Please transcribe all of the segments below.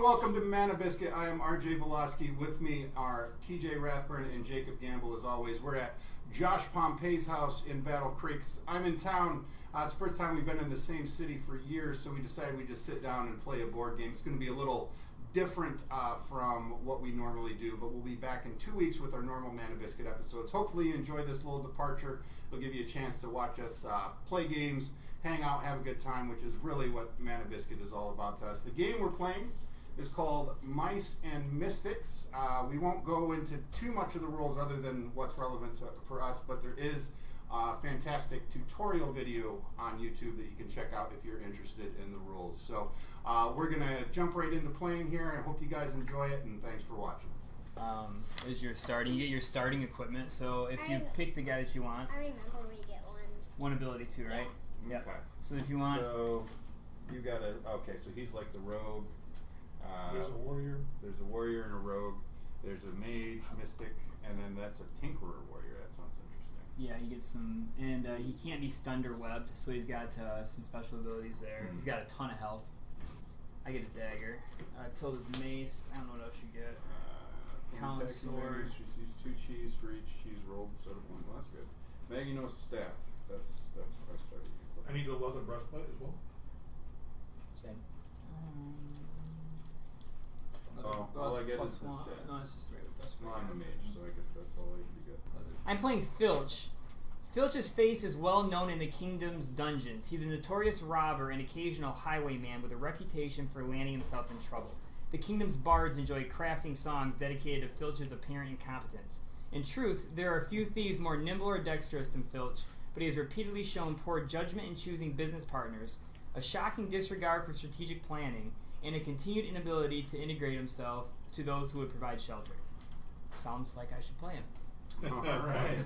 welcome to Mana Biscuit. I am RJ Velosky. With me are TJ Rathburn and Jacob Gamble. As always, we're at Josh Pompey's house in Battle Creek. I'm in town. It's the first time we've been in the same city for years, so we decided we'd just sit down and play a board game. It's going to be a little different from what we normally do, but we'll be back in 2 weeks with our normal Mana Biscuit episodes. Hopefully you enjoy this little departure. It'll give you a chance to watch us play games, hang out, have a good time, which is really what Mana Biscuit is all about to us. The game we're playing is called Mice and Mystics. We won't go into too much of the rules other than what's relevant for us, but there is a fantastic tutorial video on YouTube that you can check out if you're interested in the rules. So we're going to jump right into playing here, and I hope you guys enjoy it, and thanks for watching. Is your starting, you get your starting equipment, so if you pick the guy that you want. I remember we get one ability too, right? Yeah. Okay. So if you want... So you got to... Okay, so he's like the rogue. There's a warrior. There's a warrior and a rogue. There's a mage, mystic, and then that's a tinkerer warrior. That sounds interesting. Yeah, he gets some... And he can't be stunned or webbed, so he's got some special abilities there. He's got a ton of health. I get a dagger. Tilda's mace. I don't know what else you get. Talon sword. She sees 2 cheese for each cheese rolled instead of 1. Well, that's good. Magino's staff. That's what I started. I need a leather breastplate as well. Same. All I get is the staff. No, it's just right with this. Well, I'm a mage, so I guess that's all I usually get. I'm playing Filch. Filch's face is well known in the kingdom's dungeons. He's a notorious robber and occasional highwayman with a reputation for landing himself in trouble. The kingdom's bards enjoy crafting songs dedicated to Filch's apparent incompetence. In truth, there are few thieves more nimble or dexterous than Filch, but he has repeatedly shown poor judgment in choosing business partners, a shocking disregard for strategic planning, and a continued inability to integrate himself to those who would provide shelter. Sounds like I should play him. Alright.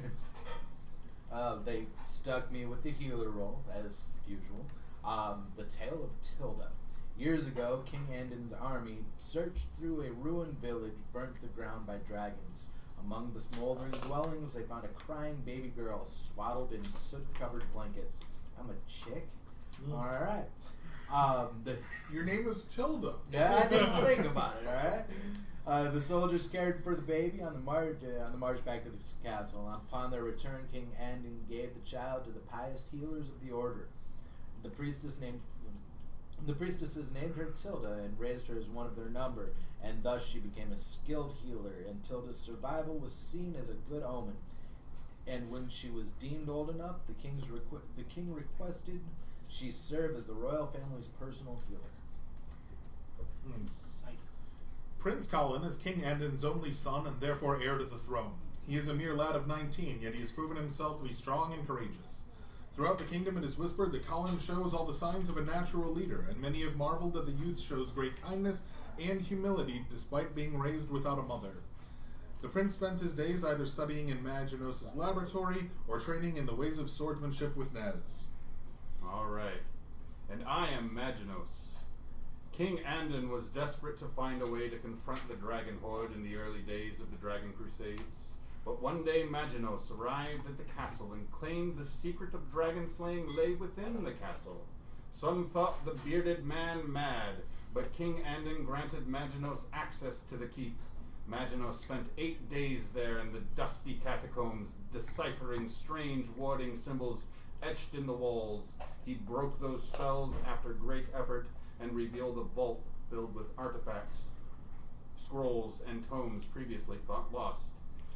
They stuck me with the healer role, as usual. The Tale of Tilda. Years ago, King Andon's army searched through a ruined village burnt to the ground by dragons. Among the smoldering dwellings, they found a crying baby girl swaddled in soot-covered blankets. I'm a chick? Alright. Your name is Tilda. Yeah, I didn't think about it, alright? The soldiers cared for the baby on the march back to the castle. Upon their return, King Andon gave the child to the pious healers of the order. The priestesses named her Tilda and raised her as one of their number, and thus she became a skilled healer, and Tilda's survival was seen as a good omen. And when she was deemed old enough, the king requested she serve as the royal family's personal healer. Prince Colin is King Andon's only son and therefore heir to the throne. He is a mere lad of 19, yet he has proven himself to be strong and courageous. Throughout the kingdom it is whispered that Colin shows all the signs of a natural leader, and many have marveled that the youth shows great kindness and humility despite being raised without a mother. The prince spends his days either studying in Maginos' laboratory or training in the ways of swordsmanship with Nez. Alright. And I am Maginos. King Andon was desperate to find a way to confront the dragon horde in the early days of the Dragon Crusades. But one day Maginos arrived at the castle and claimed the secret of dragon slaying lay within the castle. Some thought the bearded man mad, but King Andon granted Maginos access to the keep. Maginos spent 8 days there in the dusty catacombs, deciphering strange warding symbols etched in the walls. He broke those spells after great effort and revealed a vault filled with artifacts, scrolls, and tomes previously thought lost.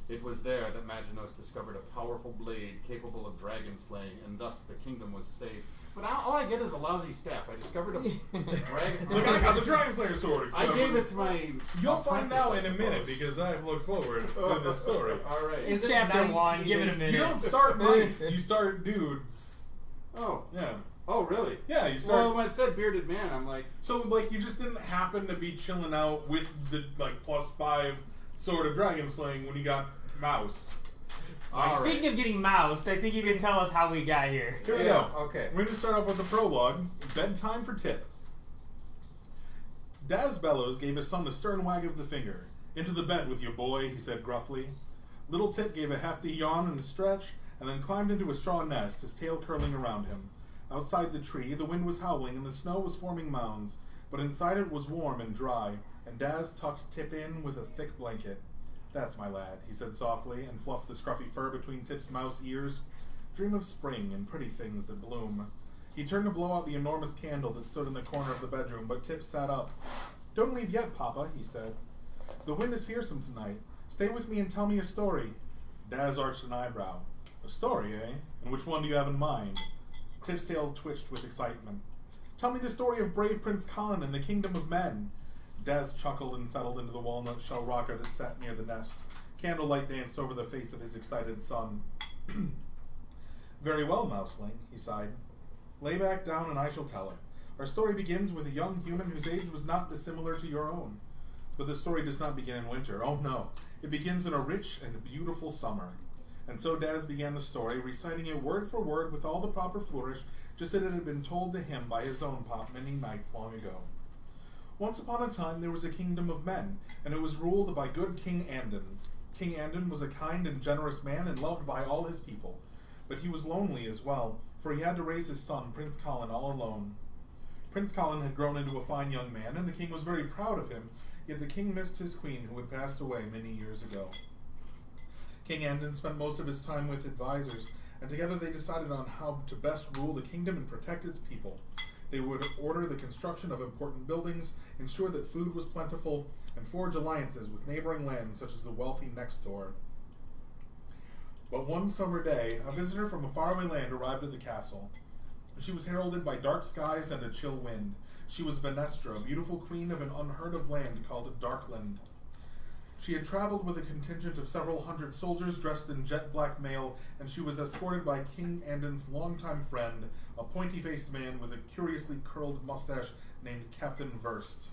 It was there that Maginos discovered a powerful blade capable of dragon slaying, and thus the kingdom was saved. But all I get is a lousy staff. I discovered a dragon... Look, I got the Dragon Slayer sword. I gave it to my... You'll find out in a minute, because I've looked forward to this story. Alright. It's chapter 1, give it a minute. You don't start mice, you start dudes. Oh. Yeah. Oh, really? Yeah, you start... Well, when it said bearded man, I'm like... So, like, you just didn't happen to be chilling out with the, like, +5 sword of dragon slaying when you got moused. Speaking of getting moused, I think you can tell us how we got here. Here we go. Okay. We're going to start off with the prologue. Bedtime for Tip. Daz Bellows gave his son a stern wag of the finger. Into the bed with you, boy, he said gruffly. Little Tip gave a hefty yawn and a stretch, and then climbed into a straw nest, his tail curling around him. Outside the tree, the wind was howling and the snow was forming mounds. but inside it was warm and dry, and Daz tucked Tip in with a thick blanket. "That's my lad," he said softly, and fluffed the scruffy fur between Tip's mouse ears. "Dream of spring and pretty things that bloom." He turned to blow out the enormous candle that stood in the corner of the bedroom, but Tip sat up. "Don't leave yet, Papa," he said. "The wind is fearsome tonight. Stay with me and tell me a story." Daz arched an eyebrow. "A story, eh? And which one do you have in mind?" Tip's tail twitched with excitement. "Tell me the story of brave Prince Colin and the kingdom of men." Daz chuckled and settled into the walnut shell rocker that sat near the nest. Candlelight danced over the face of his excited son. "Very well, Mouseling," he sighed. "Lay back down and I shall tell it. Our story begins with a young human whose age was not dissimilar to your own. But the story does not begin in winter. Oh no, it begins in a rich and beautiful summer." And so Daz began the story, reciting it word for word with all the proper flourish, just as it had been told to him by his own pop many nights long ago. "Once upon a time there was a kingdom of men, and it was ruled by good King Andon. King Andon was a kind and generous man and loved by all his people. But he was lonely as well, for he had to raise his son, Prince Colin, all alone. Prince Colin had grown into a fine young man, and the king was very proud of him, yet the king missed his queen, who had passed away many years ago. King Andon spent most of his time with advisors, and together they decided on how to best rule the kingdom and protect its people. They would order the construction of important buildings, ensure that food was plentiful, and forge alliances with neighboring lands such as the wealthy next door. But one summer day, a visitor from a faraway land arrived at the castle. She was heralded by dark skies and a chill wind. She was Venestra, beautiful queen of an unheard-of land called Darkland. She had traveled with a contingent of several hundred soldiers dressed in jet-black mail, and she was escorted by King Andon's longtime friend, a pointy-faced man with a curiously curled mustache named Captain Verst.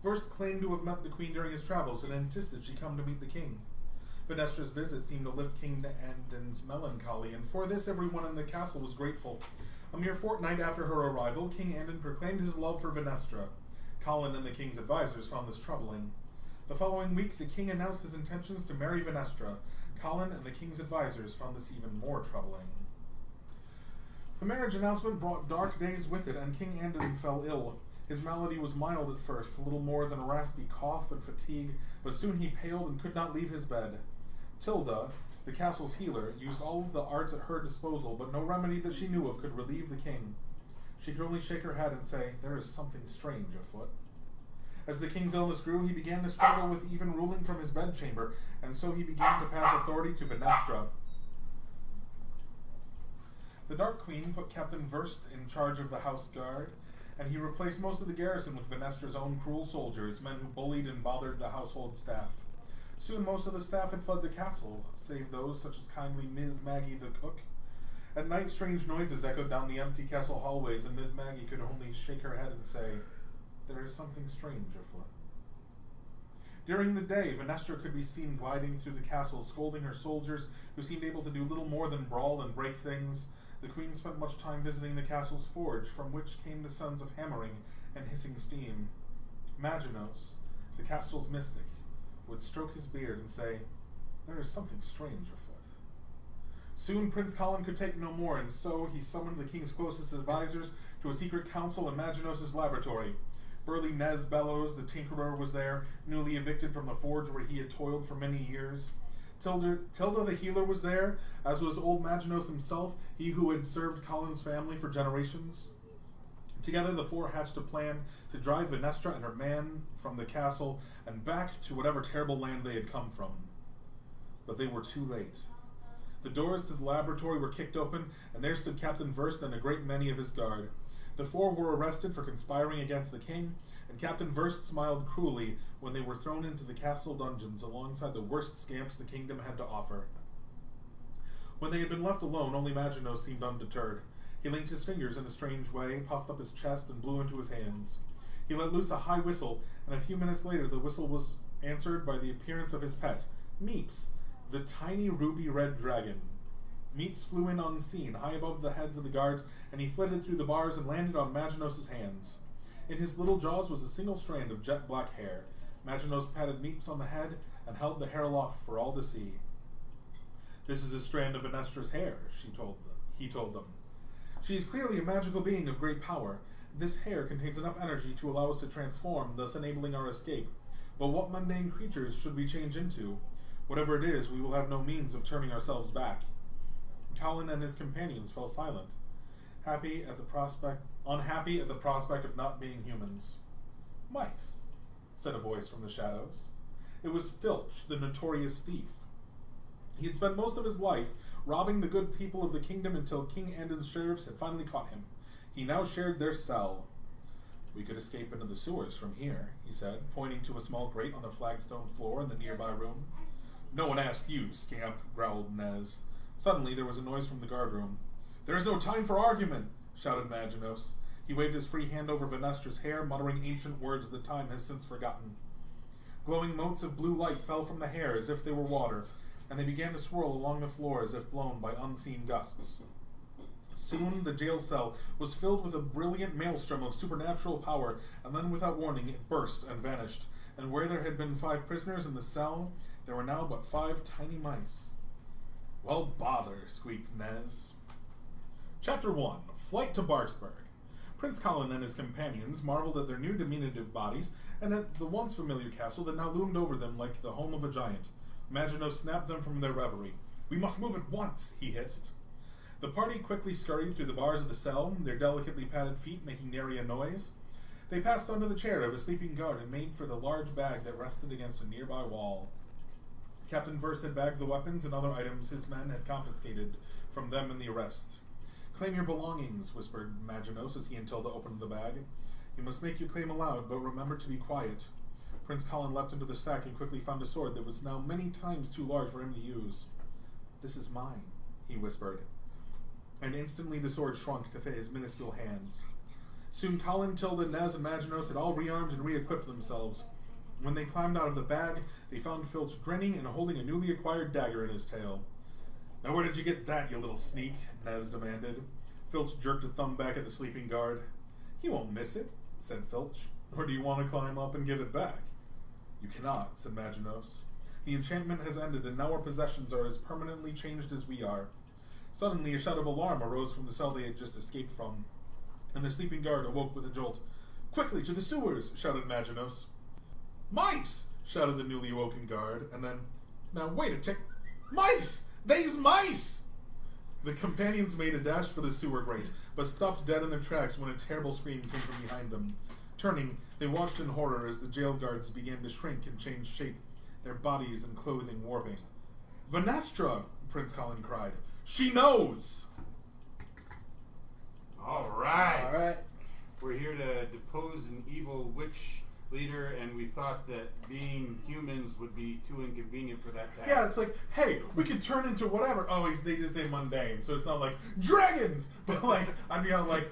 Verst claimed to have met the queen during his travels and insisted she come to meet the king. Venestra's visit seemed to lift King Andon's melancholy, and for this everyone in the castle was grateful. A mere fortnight after her arrival, King Andon proclaimed his love for Venestra. Colin and the king's advisors found this troubling. The following week, the king announced his intentions to marry Venestra. Colin and the king's advisors found this even more troubling. The marriage announcement brought dark days with it, and King Andon fell ill. His malady was mild at first, little more than a raspy cough and fatigue, but soon he paled and could not leave his bed. Tilda, the castle's healer, used all of the arts at her disposal, but no remedy that she knew of could relieve the king. She could only shake her head and say, "There is something strange afoot." As the king's illness grew, he began to struggle with even ruling from his bedchamber, and so he began to pass authority to Venestra. The Dark Queen put Captain Verst in charge of the house guard, and he replaced most of the garrison with Venestra's own cruel soldiers, men who bullied and bothered the household staff. Soon most of the staff had fled the castle, save those such as kindly Ms. Maggie the cook. At night, strange noises echoed down the empty castle hallways, and Ms. Maggie could only shake her head and say, "There is something strange afoot." During the day, Venestra could be seen gliding through the castle, scolding her soldiers, who seemed able to do little more than brawl and break things. The queen spent much time visiting the castle's forge, from which came the sounds of hammering and hissing steam. Maginos, the castle's mystic, would stroke his beard and say, "There is something strange afoot." Soon Prince Colin could take no more, and so he summoned the king's closest advisors to a secret council in Maginos' laboratory. Burly Nez Bellows, the tinkerer, was there, newly evicted from the forge where he had toiled for many years. Tilda the healer was there, as was old Maginos himself, he who had served Colin's family for generations. Together the four hatched a plan to drive Venestra and her man from the castle and back to whatever terrible land they had come from. But they were too late. The doors to the laboratory were kicked open, and there stood Captain Verst and a great many of his guard. The four were arrested for conspiring against the king, and Captain Verst smiled cruelly when they were thrown into the castle dungeons alongside the worst scamps the kingdom had to offer. When they had been left alone, only Maginos seemed undeterred. He linked his fingers in a strange way, puffed up his chest, and blew into his hands. He let loose a high whistle, and a few minutes later the whistle was answered by the appearance of his pet, Meeps, the tiny ruby-red dragon. Meeps flew in unseen, high above the heads of the guards, and he flitted through the bars and landed on Maginos' hands. In his little jaws was a single strand of jet-black hair. Maginos patted Meeps on the head and held the hair aloft for all to see. "This is a strand of Venestra's hair," he told them. "She is clearly a magical being of great power, This hair contains enough energy to allow us to transform, thus enabling our escape. But what mundane creatures should we change into? Whatever it is, we will have no means of turning ourselves back. Colin and his companions fell silent, unhappy at the prospect of not being humans. Mice, said a voice from the shadows. It was Filch, the notorious thief. He had spent most of his life robbing the good people of the kingdom until King Andon's sheriffs had finally caught him. He now shared their cell. We could escape into the sewers from here, he said, pointing to a small grate on the flagstone floor in the nearby room. No one asked you, scamp, growled Nez. Suddenly there was a noise from the guardroom. There is no time for argument, shouted Maginot. He waved his free hand over Venestra's hair, muttering ancient words that time has since forgotten. Glowing motes of blue light fell from the hair as if they were water, and they began to swirl along the floor as if blown by unseen gusts. Soon the jail cell was filled with a brilliant maelstrom of supernatural power, and then without warning it burst and vanished, and where there had been 5 prisoners in the cell, there were now but 5 tiny mice. Well, bother, squeaked Nez. Chapter 1. Flight to Barksburg. Prince Colin and his companions marveled at their new diminutive bodies, and at the once familiar castle that now loomed over them like the home of a giant. Maginot snapped them from their reverie. We must move at once, he hissed. The party quickly scurried through the bars of the cell, their delicately padded feet making nary a noise. They passed under the chair of a sleeping guard and made for the large bag that rested against a nearby wall. Captain Verst had bagged the weapons and other items his men had confiscated from them in the arrest. Claim your belongings, whispered Maginot as he and Tilda opened the bag. You must make your claim aloud, but remember to be quiet. Prince Colin leapt into the sack and quickly found a sword that was now many times too large for him to use. This is mine, he whispered. And instantly the sword shrunk to fit his minuscule hands. Soon Colin, Tilda, Nez, and Maginot had all rearmed and re-equipped themselves. When they climbed out of the bag, they found Filch grinning and holding a newly acquired dagger in his tail. Now where did you get that, you little sneak? Nez demanded. Filch jerked a thumb back at the sleeping guard. You won't miss it, said Filch. Or do you want to climb up and give it back? You cannot, said Maginot. The enchantment has ended, and now our possessions are as permanently changed as we are. Suddenly, a shout of alarm arose from the cell they had just escaped from, and the sleeping guard awoke with a jolt. Quickly, to the sewers, shouted Maginot. Mice! Shouted the newly awoken guard, and then, now wait a tick. Mice! They's mice! The companions made a dash for the sewer grate, but stopped dead in their tracks when a terrible scream came from behind them. Turning, they watched in horror as the jail guards began to shrink and change shape, their bodies and clothing warping. Venestra! Prince Colin cried. She knows! Alright. We're here to depose an evil witch leader, and we thought that being humans would be too inconvenient for that task. Yeah, it's like, hey, we could turn into whatever. Oh, they just say mundane, so it's not like dragons, but like, I'd be all like,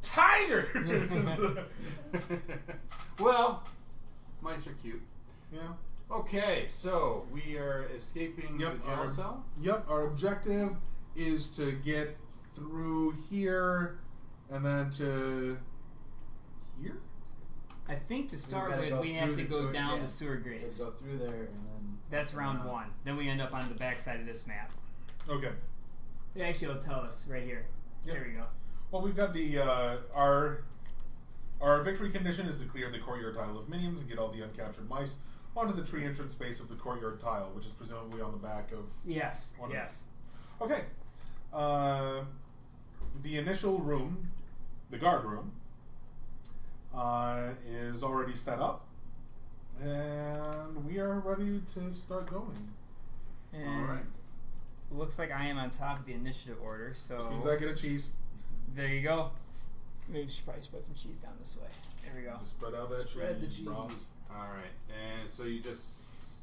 tiger! Well, mice are cute. Yeah. Okay, so we are escaping the jail cell? Yep, our objective is to get through here and then to here? I think to start with, we have to go down the sewer grates. Go through there and then... That's round 1. Then we end up on the back side of this map. Okay. Actually, it'll tell us right here. Yep. There we go. Well, we've got the, our victory condition is to clear the courtyard tile of minions and get all the uncaptured mice onto the tree entrance space of the courtyard tile, which is presumably on the back of... Yes, Okay. The initial room, the guard room, is already set up, and we are ready to start going. And Alright. looks like I am on top of the initiative order, so... Which means I get a cheese. There you go. Maybe we should probably spread some cheese down this way. There we go. Just spread out that Spread the cheese, cheese. bros. Alright, and so you just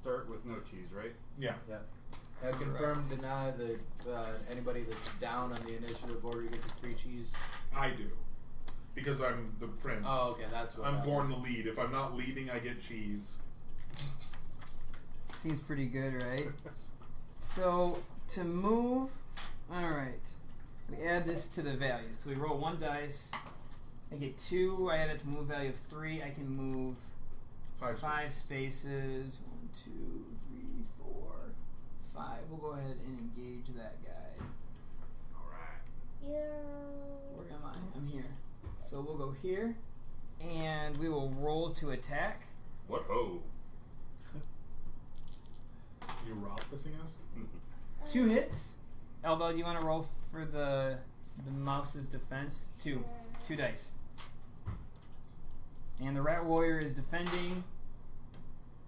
start with no cheese, right? Yeah. Yeah. Confirm, deny that anybody that's down on the initiative order gets a free cheese. I do. Because I'm the prince. Oh, okay, that's what I'm that born was. to lead. If I'm not leading, I get cheese. Seems pretty good, right? So, to move... Alright. We add this to the value. So we roll 1 dice. I get 2. I add it to move value of 3. I can move 5 spaces. 1, 2, 3, 4, 5. We'll go ahead and engage that guy. Alright. Yeah. Where am I? I'm here. So we'll go here, and we will roll to attack. What ho? You Rothfussing us? 2 hits. Elbow, do you want to roll for the mouse's defense? 2 dice. And the Rat Warrior is defending.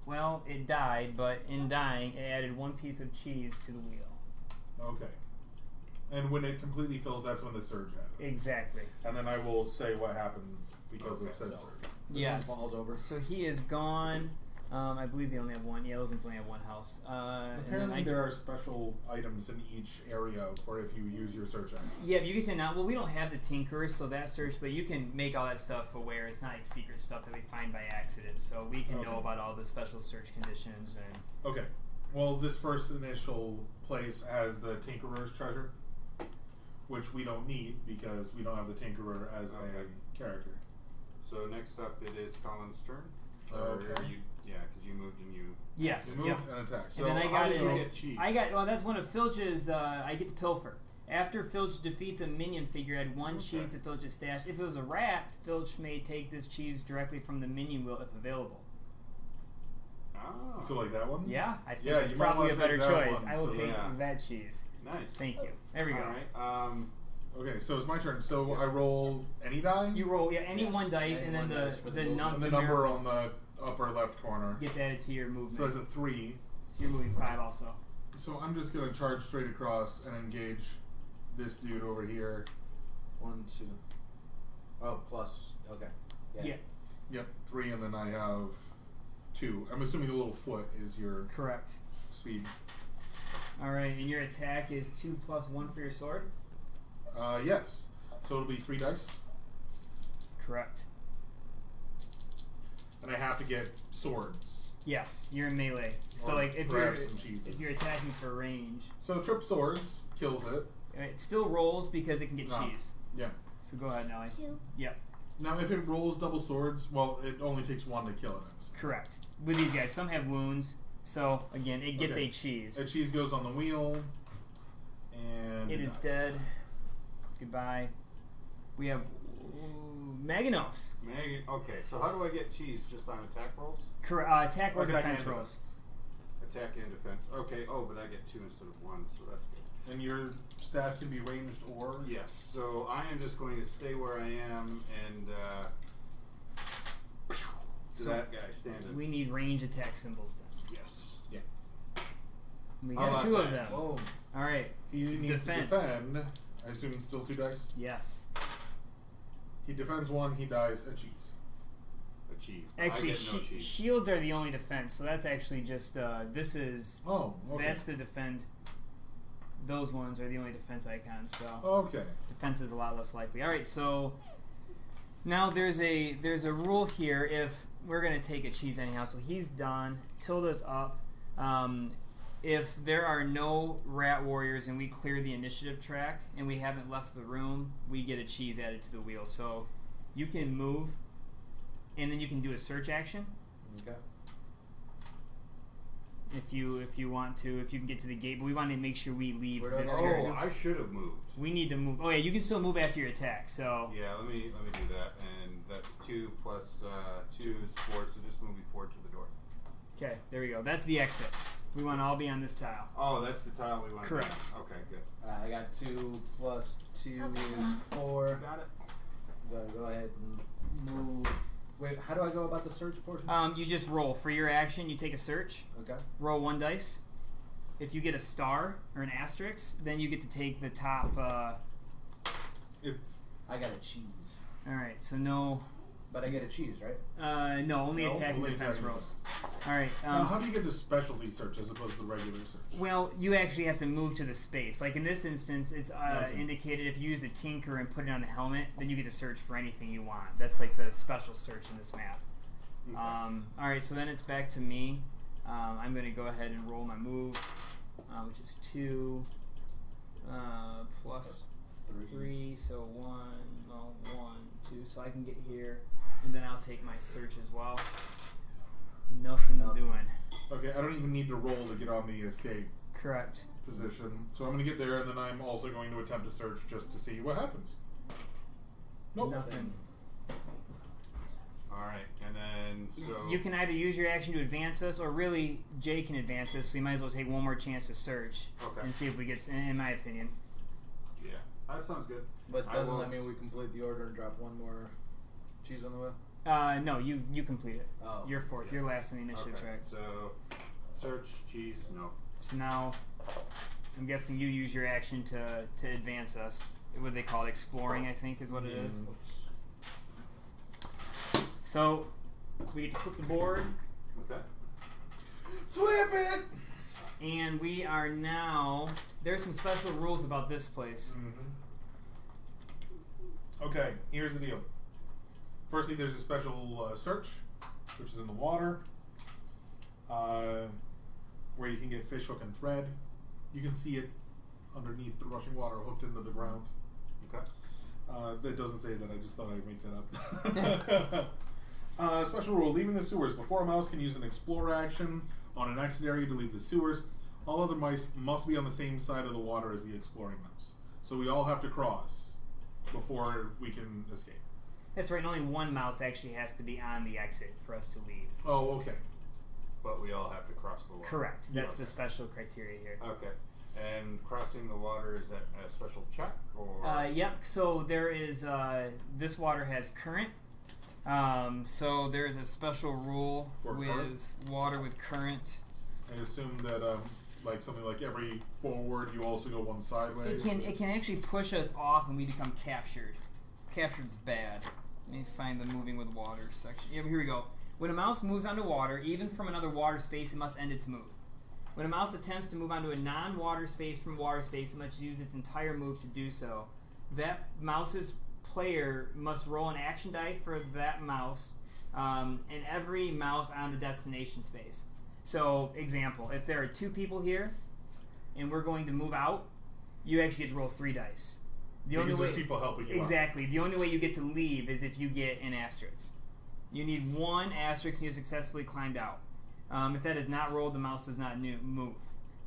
Well, it died, but in dying, it added 1 piece of cheese to the wheel. Okay. And when it completely fills, that's when the surge happens. Exactly. And then I will say what happens because of said surge. This Yes. one falls over. So he is gone. I believe they only have 1. Yeah, those ones only have 1 health. Apparently there are special items in each area for if you use your search action. Yeah, you get to now. Well, we don't have the Tinkerer, so that search, but you can make all that stuff aware. It's not like secret stuff that we find by accident, so we can know about all the special search conditions and. Okay. Well, this first initial place has the Tinkerer's treasure, which we don't need because we don't have the Tinkerer as a character. So next up, it is Colin's turn. Okay. Yeah, because you moved and you. Yes. You move and attack. And then I how got do it. you get cheese? Well, that's one of Filch's. I get to pilfer. After Filch defeats a minion figure, add 1 cheese to Filch's stash. If it was a rat, Filch may take this cheese directly from the minion wheel if available. Ah. So like that one? Yeah, I think Yeah, that's you might probably a wanna better take that choice. one, I will so take yeah. that cheese. Nice. Thank you. There we go. All right. Okay, so it's my turn. So I roll any die? You roll any 1 dice, Any and then one dice for the the movement. and the number on the upper left corner. gets added to your movement. So that's a 3. So you're moving 5 also. So I'm just going to charge straight across and engage this dude over here. 1, 2. Oh, plus. Okay. Yeah. Yep, 3, and then I have 2. I'm assuming the little foot is your Correct. speed. All right, and your attack is 2 plus 1 for your sword. Yes. So it'll be 3 dice, Correct. and I have to get swords. Yes, you're in melee. So Or like if perhaps some cheeses. you're attacking for range, So trip swords kills it. it still rolls because it can get Ah. cheese. Yeah. So go ahead, Nelly. 2. Yep. Now, if it rolls double swords, well, it only takes 1 to kill it. Correct. With these guys, some have wounds. So again, it gets Okay. a cheese. A cheese goes on the wheel, and It is dies. dead. Goodbye. We have Maganos. Okay, so how do I get cheese? Just on attack rolls? Attack or Attack defense and rolls. Attack and defense. Okay. Oh, but I get 2 instead of 1, so that's good. And your staff can be ranged or Yes. So I am just going to stay where I am and to So that guy standing. We need range attack symbols then. Yes. yeah. We Oh, got that's 2 of nice. them. Whoa. All right. He needs Defense. to defend. I assume it's still 2 dice. Yes. He defends 1. He dies a cheese. A cheese. I Actually, get no cheese. shields are the only defense. So that's actually just this is Oh, okay. that's the defend. Those ones are the only defense icons. So Okay. defense is a lot less likely. All right. So now there's a rule here. If we're gonna take a cheese anyhow, so he's done. Tilda's up. If there are no rat warriors and we clear the initiative track and we haven't left the room, we get a cheese added to the wheel. So you can move, and then you can do a search action Okay. if you want to. If you can get to the gate, but we want to make sure we leave Where do I this go? turn. Oh, I should have moved. We need to move. Oh yeah, you can still move after your attack. So Yeah, let me do that, and that's 2 plus 2 is 4, so just move me forward to the door. okay, there we go. That's the exit. We want to all be on this tile. Oh, that's the tile we want to Correct. be on. Okay, good. I got 2 plus 2 Okay. is 4. Got it. Gotta go ahead and move. Wait, how do I go about the search portion? You just roll for your action. You take a search. Okay. Roll 1 dice. If you get a star or an asterisk, then you get to take the top. It's I got a cheese. All right, so no, But I get a cheese, right? no, only No, attack and only defense attack and rolls. All right. now, how do you get the specialty search as opposed to the regular search? Well, you actually have to move to the space. Like in this instance, it's Okay. indicated if you use a tinker and put it on the helmet, then you get to search for anything you want. That's like the special search in this map. Okay. All right, so then it's back to me. I'm going to go ahead and roll my move, which is 2 plus 3, so 1, 2, so I can get here, and then I'll take my search as well. Nothing doing. Okay, I don't even need to roll to get on the escape Correct. position. So I'm going to get there, and then I'm also going to attempt to search just to see what happens. Nope. Nothing. Alright, and then so You can either use your action to advance us, or really, Jay can advance us, so you might as well take one more chance to search Okay. and see if we get, in my opinion. yeah, that sounds good. But I doesn't will- that mean we complete the order and drop one more cheese on the wheel? No, you complete it. Oh. You're fourth. Yeah. You're last in the initiative Okay, track. so search, cheese, no. So now, I'm guessing you use your action to advance us. What they call it, exploring, I think, is what it is. So, we get to flip the board, Okay. Flip it! and we are now. There's some special rules about this place. Okay, here's the deal. Firstly, there's a special search, which is in the water, where you can get fish, hook, and thread. You can see it underneath the rushing water, hooked into the ground. Okay. That doesn't say that. I just thought I'd make that up. Special rule: leaving the sewers before a mouse can use an explore action on an exit area to leave the sewers. All other mice must be on the same side of the water as the exploring mouse. So we all have to cross before we can escape. That's right. And only one mouse actually has to be on the exit for us to leave. Oh, okay. But we all have to cross the water. Correct. That's the Yes. special criteria here. Okay. And crossing the water, is that a special check or? Yep. So there is this water has current. So there is a special rule For with current? water with current. I assume that like something like every forward, you also go one sideways. It can actually push us off and we become captured. Captured's bad. Let me find the moving with water section. Yeah, here we go. When a mouse moves onto water, even from another water space, it must end its move. When a mouse attempts to move onto a non-water space from water space, it must use its entire move to do so. That mouse's player must roll an action die for that mouse, and every mouse on the destination space. So, example, if there are 2 people here, and we're going to move out, you actually get to roll 3 dice. The Because only there's way, people helping you exactly. The only way you get to leave is if you get an asterisk. You need 1 asterisk and you successfully climbed out. If that is not rolled, the mouse does not move.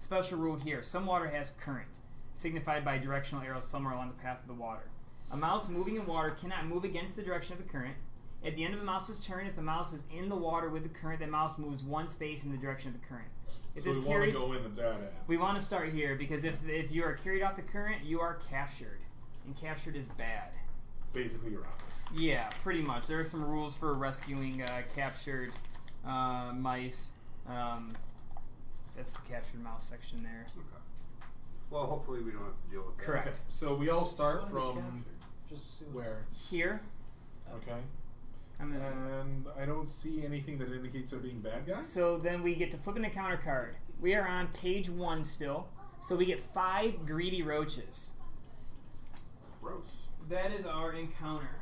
Special rule here. Some water has current, signified by directional arrows somewhere along the path of the water. A mouse moving in water cannot move against the direction of the current. At the end of the mouse's turn, if the mouse is in the water with the current, the mouse moves 1 space in the direction of the current. If So this we want to carries, go in the data. we want to start here because if you are carried off the current, you are captured, and captured is bad. Basically, you're out. Yeah, pretty much. There are some rules for rescuing captured mice. That's the captured mouse section there. Okay. Well, hopefully we don't have to deal with that. Correct. Okay, so we all start I wanna be from captured, just to see what- where? Here, Okay. I'm gonna, And I don't see anything that indicates they're being bad guys. so then we get to flip an encounter card. We are on page 1 still, so we get 5 greedy roaches. Gross. That is our encounter.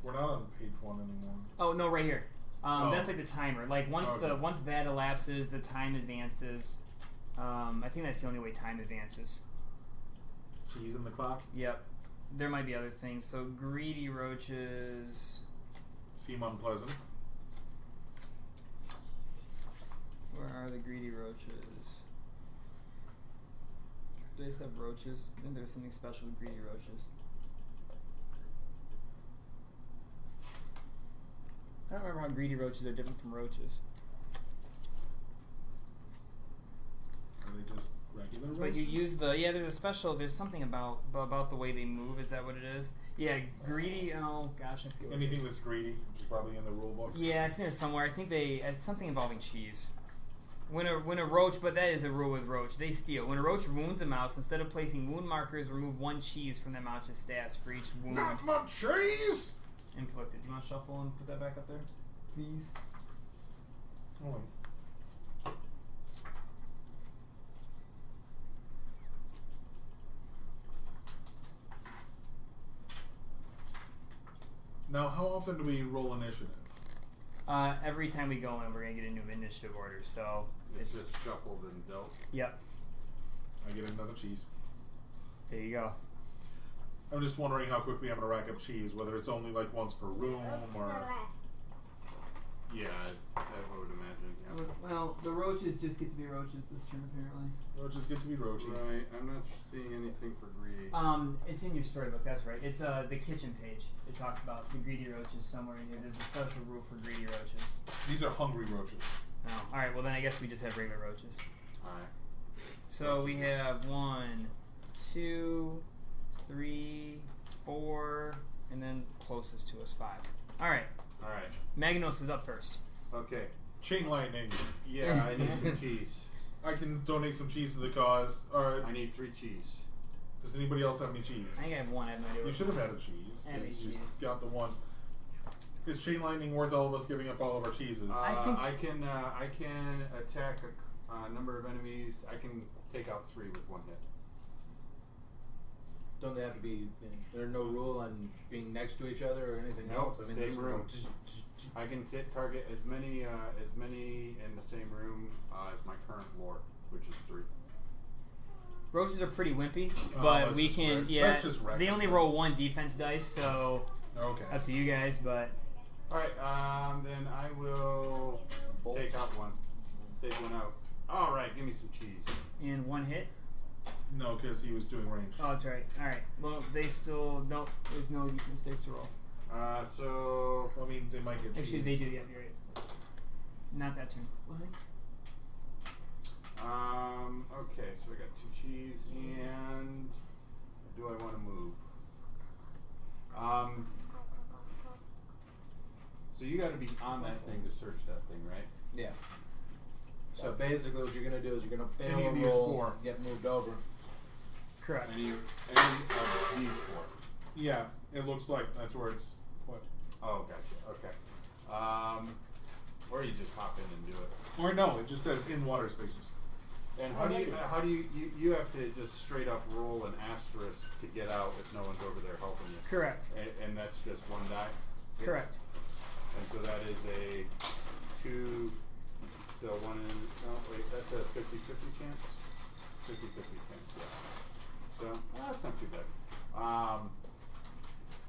We're not on page 1 anymore. Oh no, right here. Oh. That's like the timer. Like once Okay. once that elapses, the time advances. I think that's the only way time advances. Cheese in the clock. Yep. There might be other things. So greedy roaches. Seem unpleasant. Where are the greedy roaches? Do they just have roaches? I think there's something special with greedy roaches. I don't remember how greedy roaches are different from roaches. Are they just regular roaches? But you use there's a special, there's something about the way they move, is that what it is? Yeah, greedy, oh gosh, I feel Anything that's greedy, which is probably in the rule book. yeah, it's in there somewhere. I think it's something involving cheese. When a roach, but that is a rule with roach, they steal. When a roach wounds a mouse, instead of placing wound markers, remove 1 cheese from that mouse's stats for each wound Not much cheese! inflicted. You want to shuffle and put that back up there? Please. Hold on. Now, how often do we roll initiative? Every time we go in, we're going to get a new initiative order, so It's just shuffled and dealt. Yep, I get another cheese. there you go. I'm just wondering how quickly I'm going to rack up cheese, whether it's only like once per room or... Yeah, I would imagine. Yeah. Well, No, the roaches just get to be roaches this turn apparently. Roaches get to be roachy. Right, I'm not seeing anything for greedy. It's in your storybook. That's right. It's the kitchen page. It talks about the greedy roaches somewhere in here. There's a special rule for greedy roaches. These are hungry roaches. Oh, all right. Well, then I guess we just have regular roaches. Alright. So we have 1, 2, 3, 4, and then closest to us 5. All right. Alright. Magnos is up first. Okay. Chain lightning. Yeah, I need some cheese. I can donate some cheese to the cause. Alright. I need 3 cheese. Does anybody else have any cheese? I think I have 1. I have no idea. You should have had a cheese. I have 8 'cause you cheese. got the 1. Is chain lightning worth all of us giving up all of our cheeses? I can attack a number of enemies. I can take out 3 with 1 hit. Don't they have to be? There's no rule on being next to each other or anything Nope, else. I mean, same this is room. just- I can target as many in the same room as my current lore, which is 3. Roaches are pretty wimpy, but let's we just can. wreck- Yeah, let's just wreck they them. only roll 1 defense dice, so Okay. up to you guys. But Alright, then I will Bolt. take out 1. Take 1 out. Alright, give me some cheese. in 1 hit. No, because he was doing range. Oh, that's right. All right. Well, they still don't. There's no defense dice to roll. So I mean, they might get cheese. Actually, they do. Yeah, you're right. Not that turn. okay, so I got 2 cheese and do I want to move? So you got to be on that thing to search that thing, right? Yeah. So basically, what you're gonna do is you're gonna fail Any a of these roll, 4. get moved over. Correct. Any of these 4. Yeah, it looks like that's where it's. What? Oh, gotcha. Okay. Or you just hop in and do it. Or no, it just says in water spaces. And how do you have to just straight up roll an asterisk to get out if no one's over there helping you? Correct. And that's just 1 die? Correct. And so that is a 2, so 1 in, no wait, that's a 50-50 chance? 50-50 chance, yeah. So, that's not too bad.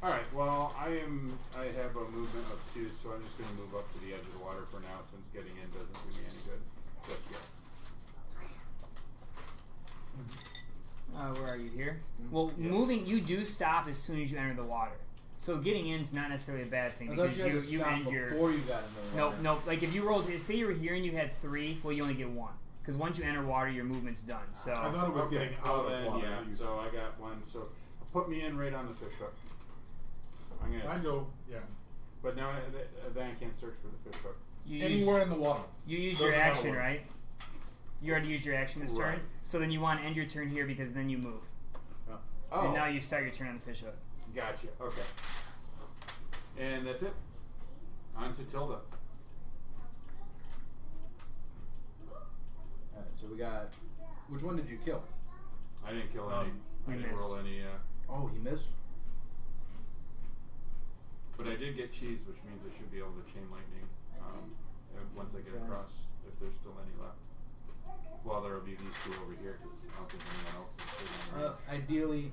Alright, well, I have a movement of 2, so I'm just going to move up to the edge of the water for now, since getting in doesn't do me any good just yet. Where are you here? Mm-hmm. Well, Yeah. moving, you do stop as soon as you enter the water. So getting in is not necessarily a bad thing I thought because you had to you stop end your. before you got into the Nope, water. nope. Like if you rolled, say you were here and you had 3, well, you only get 1 because once you enter water, your movement's done. So I thought it was getting out of then, water. yeah, so I got 1, so put me in right on the fish hook. I'm gonna, I go, yeah. but now then I can't search for the fish hook. you Anywhere in the water. you use Doesn't your matter action, where. right? You already used your action this Right. turn, so then you want to end your turn here because then you move, Oh, and now you start your turn on the fish hook. gotcha, okay. And that's it. On to Tilda. Alright, so we got. Which one did you kill? I didn't kill any. I You didn't missed. roll any, Oh, he missed. but I did get cheese, which means I should be able to chain lightning once I get Okay. across, if there's still any left. Well, there will be these 2 over here, because I don't think anyone else is sitting in range. Ideally,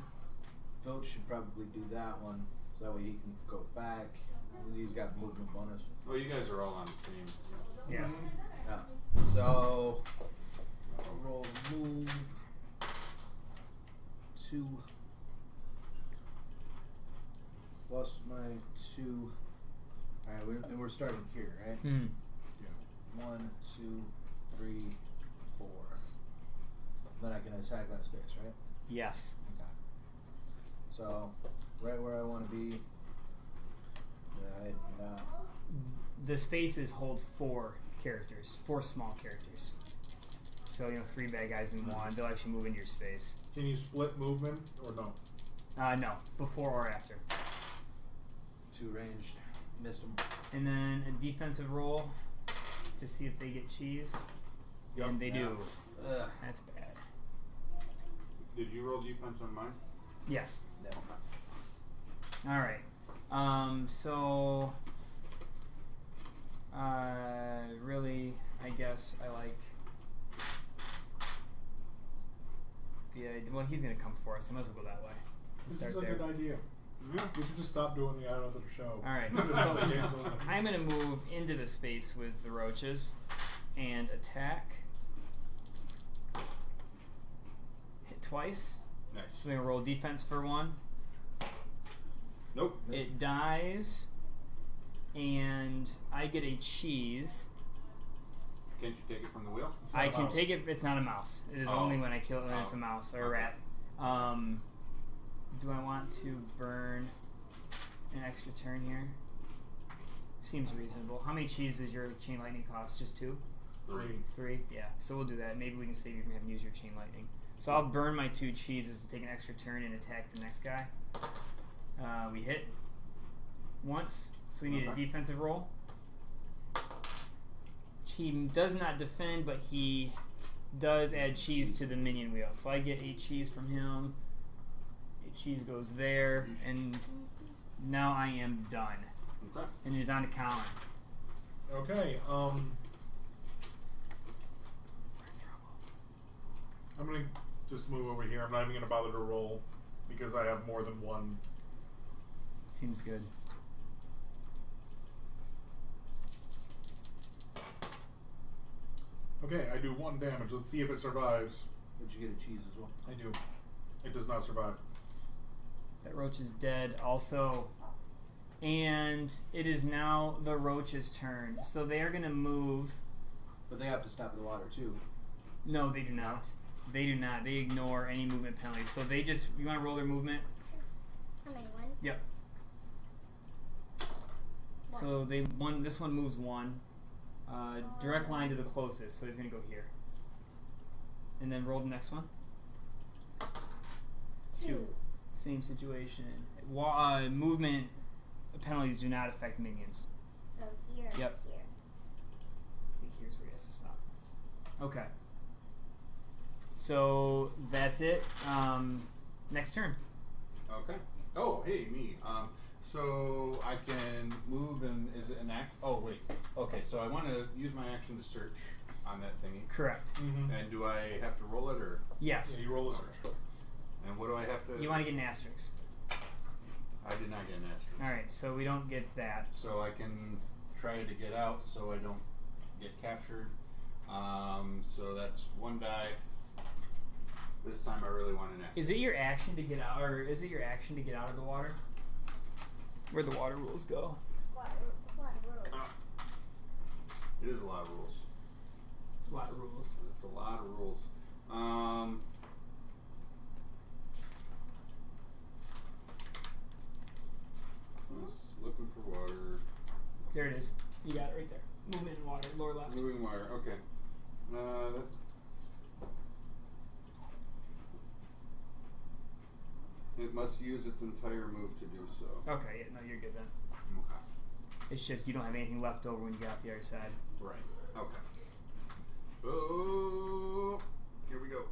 Filch should probably do that one, so that way he can go back. He's got movement bonus. Well, you guys are all on the same. Yeah. Yeah. So roll move 2 plus my 2. Alright, and we're starting here, right? Hmm. 1, 2, 3, 4. Then I can attack that space, right? Yes. Okay. So right where I want to be. Right now. The spaces hold 4 characters, 4 small characters. So 3 bad guys in 1. They'll actually move into your space. Can you split movement or no? No, before or after. 2 ranged. Missed him. And then a defensive roll to see if they get cheese. Yep. And they do. Ugh. That's bad. Did you roll defense on mine? Yes. No. All right. So really, I guess I like the idea. Well, he's gonna come for us. I might as well go that way. This Start is a there. good idea. Yeah. We should just stop doing the show. All right. This is So how the game's going. I'm gonna move into the space with the roaches, and attack. Hit twice. Nice. So we're gonna roll defense for 1. Nope. It dies, and I get a cheese. Can't you take it from the wheel? I can take it. It's not a mouse. It is only when I kill it when it's a mouse or a rat. Do I want to burn an extra turn here? Seems reasonable. How many cheese does your chain lightning cost? Just 2? 3? Yeah. So we'll do that. Maybe we can save you from having to use your chain lightning. So I'll burn my 2 cheeses to take an extra turn and attack the next guy. We hit once, so we need a defensive roll. He does not defend, but he does add cheese to the minion wheel. So I get 8 cheese from him. 8 cheese goes there, and now I am done. Okay. And it is on to Colin. Okay, I'm gonna just move over here. I'm not even gonna bother to roll because I have more than 1. Seems good. Okay, I do 1 damage. Let's see if it survives. Did you get a cheese as well? I do. It does not survive. That roach is dead also. And it is now the roach's turn. So they are going to move. But they have to stop in the water too. No, they do not. They do not. They ignore any movement penalties. So they just... You want to roll their movement? How many? 1? Yep. So they this one moves 1. Direct line to the closest, so he's going to go here. And then roll the next one. 2. Same situation. Movement penalties do not affect minions. So here, Yep. here. I think here's where he has to stop. Okay. So that's it. Next turn. Okay. Oh, hey, me. So I can move and is it an act? Oh, wait. Okay, so I want to use my action to search on that thingy. Correct. Mm-hmm. And do I have to roll it or? Yes. Yeah, you roll a search. And what do I have to? You want to get an asterisk. I did not get an asterisk. Alright, so we don't get that. So I can try to get out so I don't get captured. So that's 1 die. This time I really want an asterisk. Is it your action to get out, or is it your action to get out of the water? Where'd the water rules go? What rules? It is a lot of rules. It's a lot of rules. It's a lot of rules. Just looking for water. There it is. You got it right there. Movement in water, lower left. Moving wire. Okay. It must use its entire move to do so. Okay, yeah, no, you're good then. Okay. It's just you don't have anything left over when you get out the other side. Right. Okay. Oh, here we go.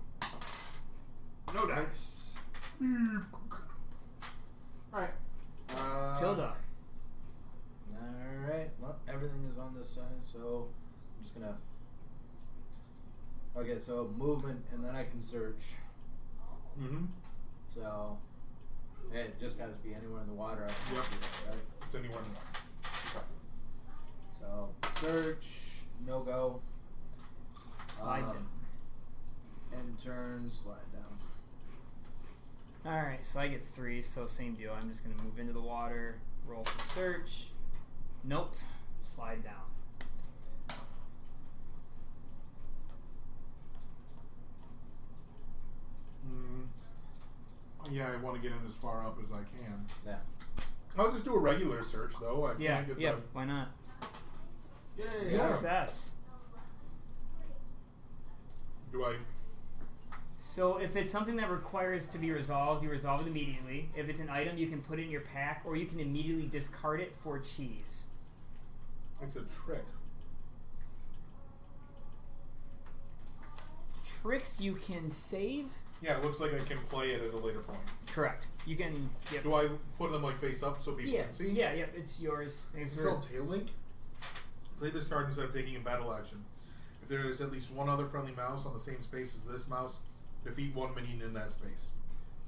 No dice. Alright. Tilda. Alright, well, everything is on this side, so I'm just gonna... Okay, so movement, and then I can search. Mm-hmm. So, hey, it just gotta be anywhere in the water. I can Yep. do that, right? It's anywhere in the water. So, search, no go. Slide down. End turn, slide down. Alright, so I get 3, so same deal. I'm just going to move into the water, roll for search. Nope. Slide down. Yeah, I want to get in as far up as I can. Yeah. I'll just do a regular search, though. I Yeah, can't get yeah, the... why not? Yay! Yeah. Success. Do I... So if it's something that requires to be resolved, you resolve it immediately. If it's an item, you can put it in your pack, or you can immediately discard it for cheese. It's a trick. Tricks you can save? Yeah, it looks like I can play it at a later point. Correct. You can... Yep. Do I put them like face up so people Yeah, can see? yeah, yeah, it's yours. It's called Tail Link. Play this card instead of taking a battle action. If there is at least one other friendly mouse on the same space as this mouse, defeat one minion in that space.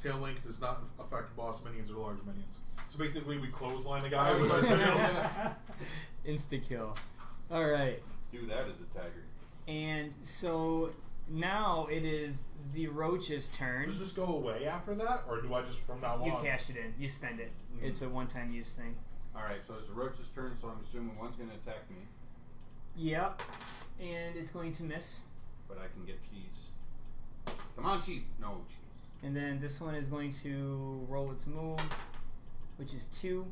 Tail Link does not affect boss minions or large minions. So basically we clothesline the guy with our tails. Insta-kill. Alright. Do that as a tagger. And so now it is the roach's turn. Does this go away after that, or do I just from now You on? cash it in. You spend it. Mm. It's a one-time use thing. Alright, so it's the roach's turn, so I'm assuming one's going to attack me. Yep. And it's going to miss. But I can get cheese. Come on, cheese! No, cheese. And then this one is going to roll its move, which is 2.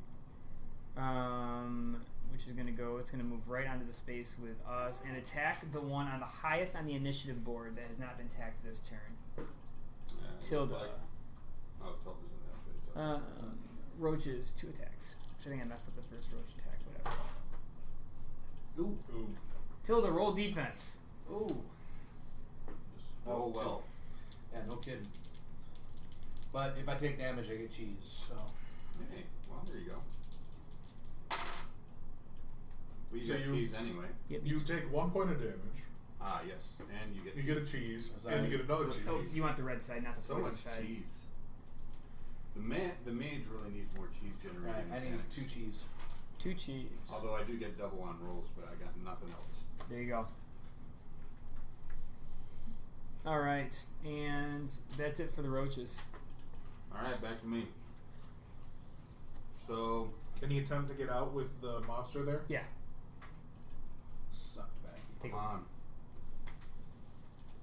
Which is going to go, it's going to move right onto the space with us and attack the one on the highest on the initiative board that has not been attacked this turn. Tilda. Oh, Tilda's in that. Roaches, 2 attacks. I think I messed up the first roach attack, whatever. Ooh. Ooh. Tilda, roll defense. Ooh. Oh, well. Yeah, no kidding. But if I take damage, I get cheese. So. Hey, well, there you go. Well, you So get you- cheese anyway. Yep, You take 1 point of damage. Ah, yes. And you get You get a cheese, Is and that- you get another cheese. Oh, you want the red side, not the so poison much side. cheese. The mage really needs more cheese generating Right, I need mechanics. 2 cheese. 2 cheese. Although I do get double on rolls, but I got nothing else. There you go. Alright, and that's it for the roaches. Alright, back to me. So, Can he attempt to get out with the monster there? Yeah. Sucked back. Take come on.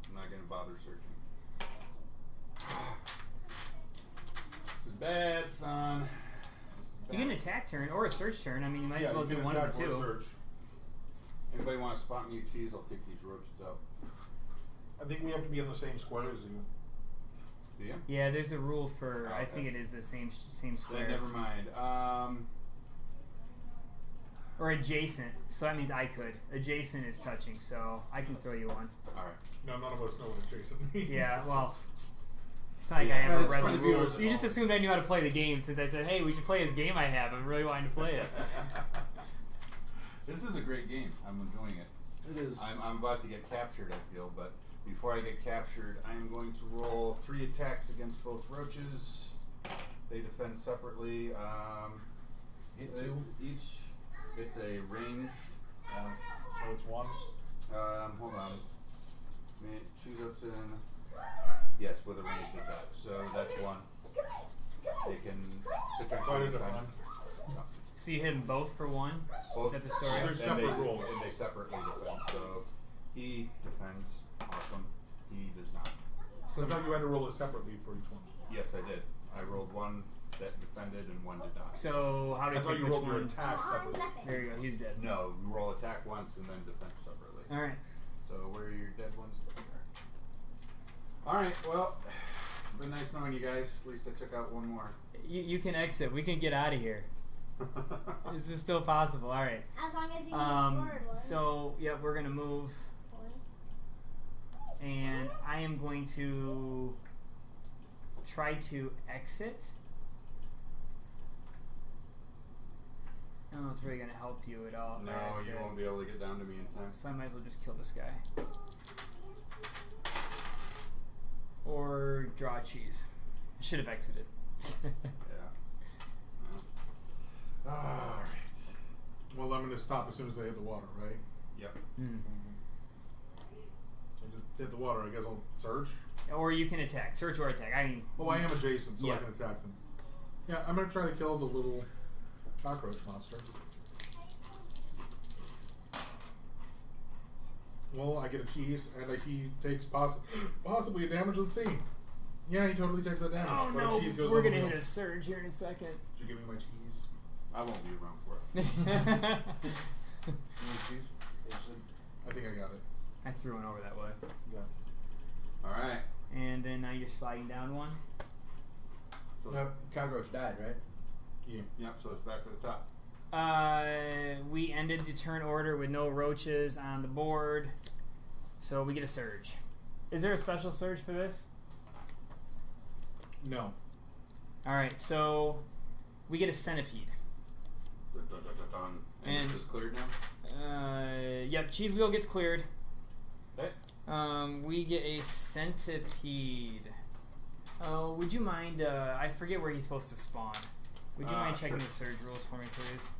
I'm not going to bother searching. This is bad, son. This is You get an bad. attack turn or a search turn. I mean, you might as well you do can one of attack the or 2. search. Anybody want to spot me a cheese? I'll take these roaches out. I think we have to be in the same square as you. Do you? Yeah, there's a rule for. Oh, I okay. think it is the same Then square never mind. or adjacent. So that means I could. Adjacent is touching, so I can throw you one. Alright. No, none of us know what adjacent means. Yeah, well, it's not like Yeah, I ever it's read for the the viewers rules. at You just home. assumed I knew how to play the game since I said, "Hey, we should play this game I have." I'm really wanting to play it. This is a great game. I'm enjoying it. It is. I'm about to get captured, I feel, but before I get captured, I am going to roll 3 attacks against both roaches. They defend separately. Hit 2. Each, it's a ranged. So it's 1. Hold on. Choose up to. Yes, with a ranged attack. So that's 1. They can Try potentially to defend. defend. So you hit them both for 1. Both, Is that the story? There's and separate rules. And they separately defend. So he defends. Awesome. He does not. So I thought you had to roll it separately for each one. Yes, I did. I rolled 1 that defended and 1 did not. So how do I you thought pick you which rolled your one? attack separately. There you go. He's dead. No, you roll attack once and then defense separately. All right. So where are your dead ones? There. All right. Well, it's been nice knowing you guys. At least I took out 1 more. You can exit. We can get out of here. This is still possible. All right. As long as you move forward one. So yeah, we're gonna move, and I am going to try to exit. I don't know if it's really gonna help you at all. if I No, you exit. won't be able to get down to me in time. So I might as well just kill this guy. Or draw a cheese. I should have exited. Yeah. Well. All right. Well, I'm going to stop as soon as they hit the water, right? Yep. So just hit the water. I guess I'll search. Or you can attack. Search or attack. I mean, Well, I am adjacent, so Yeah. I can attack them. Yeah, I'm going to try to kill the little cockroach monster. Well, I get a cheese, and he takes possibly a damage. Let's see. Yeah, he totally takes that damage. oh but no, a cheese goes we're over gonna the hit hill. a surge here in a second. Did you give me my cheese? I won't be around for it. Cheese. I think I got it. I threw one over that way. Yeah. All right. And then now you're sliding down one. So, No, cockroach died, right? Yeah. Yep. So it's back to the top. We ended the turn order with no roaches on the board, so we get a surge. Is there a special surge for this? No. All right, so we get a centipede. And And- this is cleared now. Yep, cheese wheel gets cleared. Okay. We get a centipede. Oh, would you mind? I forget where he's supposed to spawn. Would you mind checking sure. the surge rules for me, please?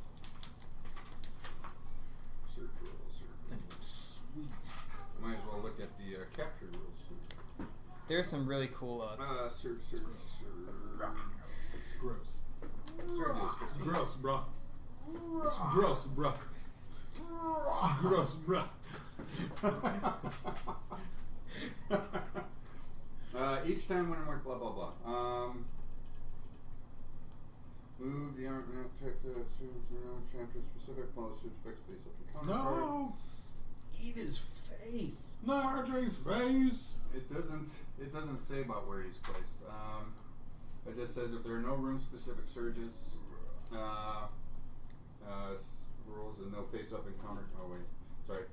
Circle, circle. Sweet. Am There's some really cool. Search. It's gross. Search It's is gross, bro. It's gross, bro. It's gross, bro. Each time when I mark blah blah blah. Move the arm check the chapter specific follow suit fix place up the counter. No! Eat his face. No, RJ's face! It doesn't say about where he's placed. It just says if there are no room specific surges, rules and no face up encounter. Oh wait, sorry.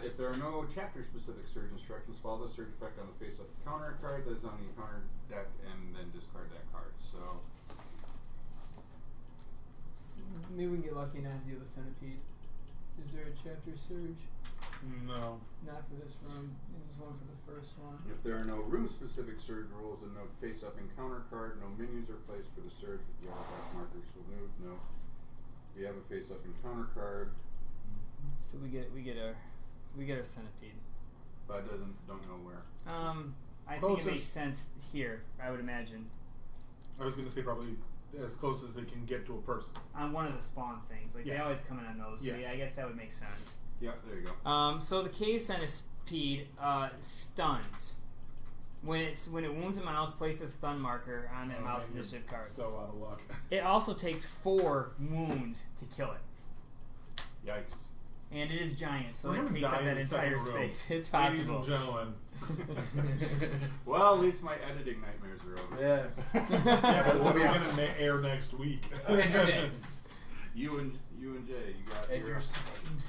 If there are no chapter specific surge instructions, follow the surge effect on the face up encounter card that is on the encounter deck, and then discard that card. So Maybe we can get lucky and not deal with Centipede. Is there a chapter surge? No. Not for this room. There's one for the first one. if there are no room specific surge rules and no face up encounter card, no menus are placed for the surge with the autograph markers removed. No. We have a face up encounter card, So we get our Centipede. but don't know where. I think it Closest. makes sense here. I would imagine I was gonna say probably as close as they can get to a person. on one of the spawn things. Like they Yeah. always come in on those. So Yeah. yeah, I guess that would make sense. Yeah, there you go. So the K Centipede stuns. When it wounds a mouse, place a stun marker on that Oh, mouse man, you're initiative card. So out of luck. It also takes 4 wounds to kill it. Yikes. And it is giant, so We're it gonna takes die up in that the second entire row. space. It's Ladies possible. and gentlemen. Well, at least my editing nightmares are over. Yeah. Yeah, but so what are we yeah. gonna air next week? And you're dead. You and Jay, you got And your. you're saved.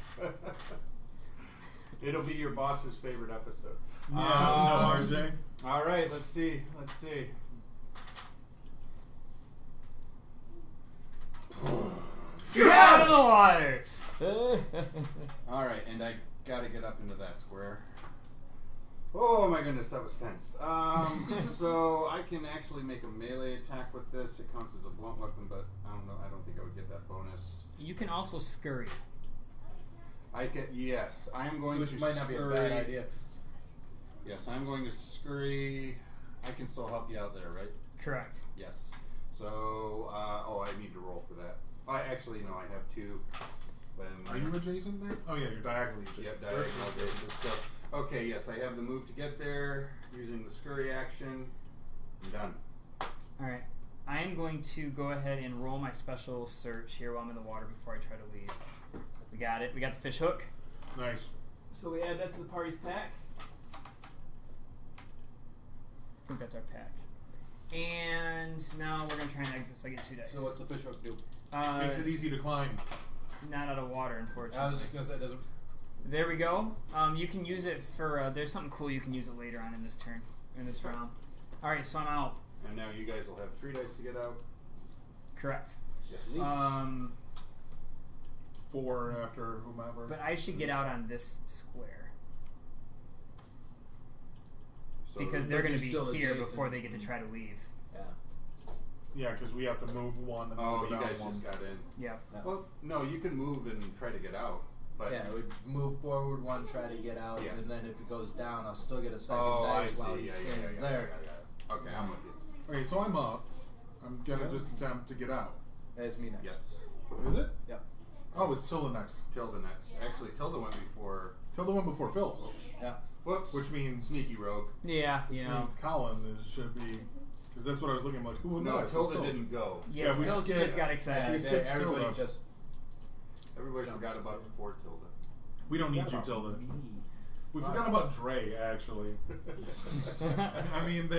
It'll be your boss's favorite episode. No, RJ. All right, let's see. Get out of the water! All right, and I gotta get up into that square. Oh my goodness, that was tense. So I can actually make a melee attack with this. It counts as a blunt weapon, but I don't know. I don't think I would get that bonus. You can also scurry. Yes, I am going Which to might not be a scurry. bad idea. Yes, I'm going to scurry. I can still help you out there, right? Correct. Yes. So, I need to roll for that. I actually, no, I have 2. Then Are you adjacent there? Oh yeah, you're diagonally adjacent. Yep, diagonal adjacent. So, okay, yes, I have the move to get there using the scurry action. I'm done. Alright. I am going to go ahead and roll my special search here while I'm in the water before I try to leave. We got it. We got the fish hook. Nice. So we add that to the party's pack. I think that's our pack. And now we're going to try and exit, so I get 2 dice. So what's the fish hook do? Makes it easy to climb. Not out of water, unfortunately. I was just gonna say it doesn't. There we go. You can use it for. There's something cool you can use it later on in this turn, in this round. All right, so I'm out. And now you guys will have 3 dice to get out. Correct. Yes. 4 after whomever. But I should get out on this square So because But they're going you're to be still here adjacent. before they get to try to leave. Yeah. Yeah, because we have to move 1 and then Oh, go you down guys 1. just got in. Yeah. No. Well, no, you can move and try to get out. But Yeah, it would move forward 1, try to get out, Yeah. and then if it goes down, I'll still get a second oh, I dice see. while he Yeah, stands yeah, there. yeah. Okay, I'm with you. Okay, so I'm up. I'm gonna just attempt to get out. It's me next. Yes. Is it? Yep. Oh, it's Tilda next. Tilda next. Actually, Tilda went before. Tilda went before Phil. Yeah. Whoops. Which means Sneaky rogue. Yeah, Which you know. means Colin should be, because that's what I was looking at. Like, who would know? No, It's Tilda Phil. didn't go. Yeah, we Phil skipped- just got Yeah, excited. skipped everybody Tilda. just. Everybody Jump. forgot about the poor Tilda. We don't need you, Tilda. We forgot about Dre, actually. I mean,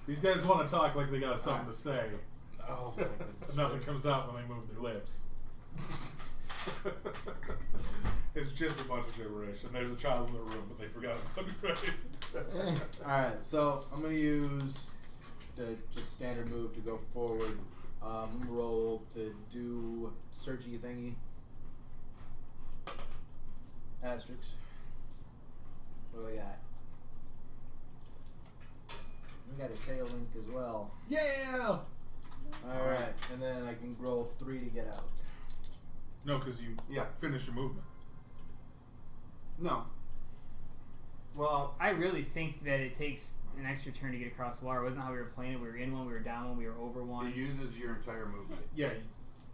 these guys want to talk like they got something to say. Oh my goodness. Nothing comes out when they move their lips. It's just a bunch of gibberish, and there's a child in the room, but they forgot about Dre. Alright, so I'm going to use the just standard move to go forward. I'm going to roll to do searchy thingy. Asterisks. What do we got? We got a tail link as well. Yeah! Alright, and then I can roll 3 to get out. No, because you Yeah. finished your movement. No. Well, I really think that it takes an extra turn to get across the water. Wasn't that how we were playing it? We were in one, we were down one, we were over one. It uses your entire movement. Yeah, it